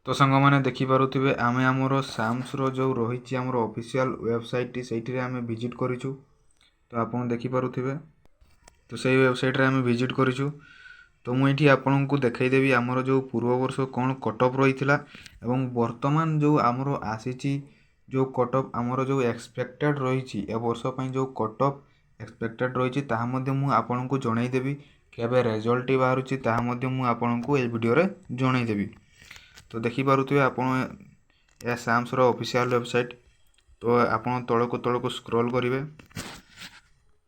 तो सांग मैंने देखिपे आम आमर साम्सर जो रही आमर ऑफिशियल वेबसाइट से आम विजिट करूँ। तो आप देखिपे तो सही वेबसाइट रे आम विजिट करूँ। तो मुझे आपन को देखईदेवी आमर जो पूर्व वर्ष कौन कटअप रही एवं वर्तमान जो आमर आसी जो कटअप आमर जो एक्सपेक्टेड रही ए वर्ष जो कटअप एक्सपेक्टेड रही आपन को जनईदेवी केबे रिजल्ट बाहर आपन को ए वीडियो रे जनईदेवी। तो देखिपे आपन या साम्सर ऑफिशियल वेबसाइट। तो आपन तलक स्क्रॉल करेंगे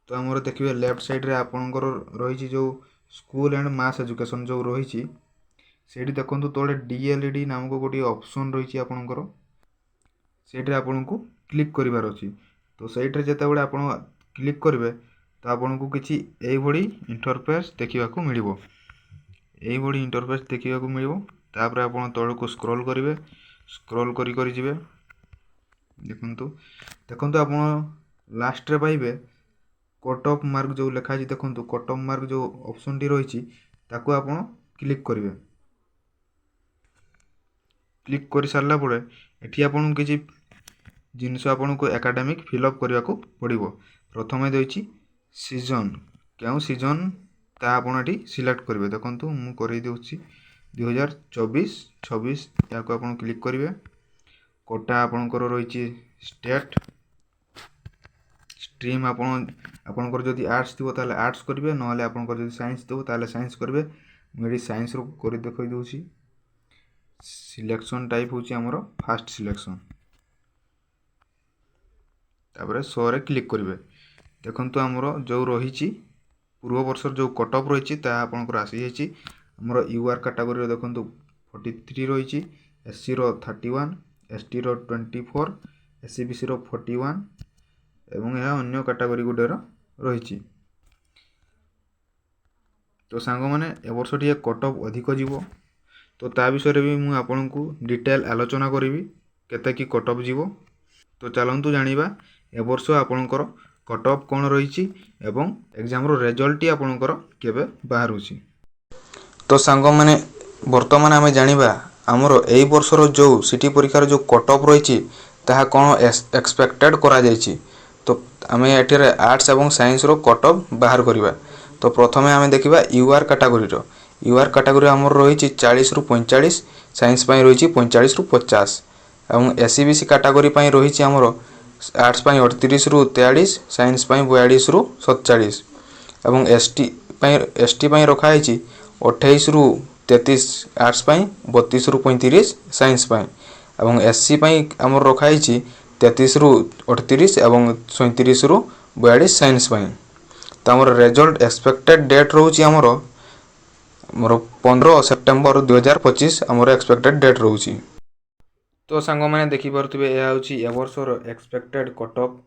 तो आमर देखिए लेफ्ट साइड रे आपनकर रही जो स्कूल एंड मास एजुकेशन जो रही से देखो तले डीएलईडी नामक गोटे ऑप्शन रही आपनकर से आपन को क्लिक करार अच्छी। तो सहीटे जिते आप क्लिक करेंगे तो आपन को किसी यही इंटरफेस देखा मिल यही इंटरफेस देखा मिल। तापर आप तलक स्क्रॉल करेंगे स्क्रॉल करेंगे देखु देखु आप लास्ट रे पाइबे कटअप मार्क जो लिखाई देखो कटअप मार्क जो ऑप्शन टी रही ताकू आप क्लिक करेंगे। क्लिक कर सारा पर एटी आपन किसी जिनस आपन को एकाडेमिक फिलअप करने को पड़ो। प्रथम देती सीजन क्यों सीजन ता आप सिलेक्ट करेंगे। देखो मुझे 2024-26 या क्लिक करेंगे। कोटा आपणकर रही स्टेट स्ट्रीम आपणकर जदि आर्ट्स थी ताले आर्ट्स करेंगे ना आपणकर जदि साइंस थी ताले साइंस करेंगे। मुझे साइंस कर देखई दूसरी सिलेक्शन टाइप होची हमरो फास्ट सिलेक्शन। तापर शो रे क्लिक करेंगे। देखंतु हमरो जो रही पूर्व वर्ष जो कटअप रही आपणकर आसी जाइए। हमरो यूआर कैटेगरी रे देखंतु 43 रही एससी रो 31 एसटी रो 24 एससीबीसी रो 41 एवं यह अन्य कैटेगरी गुडे रही। तो सांग मैंने ए वर्ष टी कटअप अधिक जीवो तो ता विषय भी मुझे आपन को डिटेल आलोचना करी केते कि कटअप जीवो। तो चलतु जानिबा ए वर्ष आपणकर कटअप कौन रही एवं एग्जाम रो रिजल्ट टी आपणकर केबे बाहरुची। तो सांग मैंने वर्तमान आम जानिबा आमर एई वर्षर जो सिटी परीक्षार जो कटअप रही ताहा कौन एक्सपेक्टेड करा जायछि। तो आम एठे आर्ट्स एवं साइंस रो कटअप बाहर करवा। तो प्रथमे आम देखा यूआर कैटेगरी यूआर कैटेगरी आमर रही 40 रु 45 साइंस रही 45 रु 50 और एससीबीसी कैटेगरी रही आमर आर्ट्स 38 रु 43 साइंस 42 रु 47 और एसटी रखाई 28 रु 33 आर्ट्स 32 रु 35 साइंस और एससी आमर रखाई 33 रु 38 और 37 रु 42 साइंस। तो आमर रिजल्ट एक्सपेक्टेड डेट रोची आमर 15 सेप्टेम्बर 2025 आमर एक्सपेक्टेड डेट रोची। तो सांग मैंने देखिपे यह ए वर्षर एक्सपेक्टेड कटअप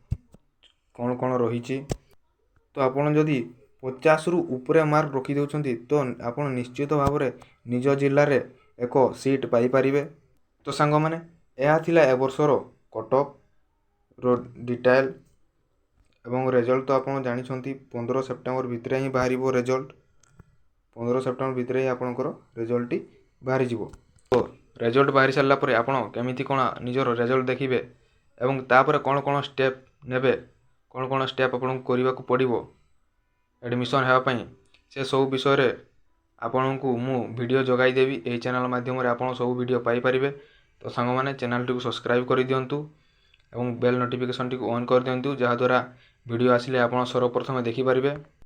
कौन कौन रही। तो आपन जदि 50 रु उपरे मार्क रखी दउछंती तो आपन निश्चित भाव में निज जिले में एक सीट पाई परिबे। तो सांग मैंने यह थिला ए वर्षर कटअप रो डिटेल एवं रिजल्ट। तो आप जानते 15 सेप्टेम्बर भितर ही बाहर रिजल्ट 15 सेप्टेम्बर भितर ही आपंकर रिजल्ट बाहरी जीवो। तो रिजल्ट बाहरी सारा पर आप केमिति कौन निजर रिजल्ट देखिए एवं तापर कौन कौन स्टेप नेबे कौन स्टेप आपन करने को पड़ो एडमिशन होगापी से सब विषय आपन को मु वीडियो जगाई देवी यही चैनल माध्यम आप सब वीडियो पाई परिबे। तो सांग मैंने चैनल टी सब्सक्राइब कर दिंतु एवं बेल नोटिफिकेशन टी ऑन कर दिंतु जहाँद्वारा वीडियो आसिले आप सर्वप्रथम देखिपारे।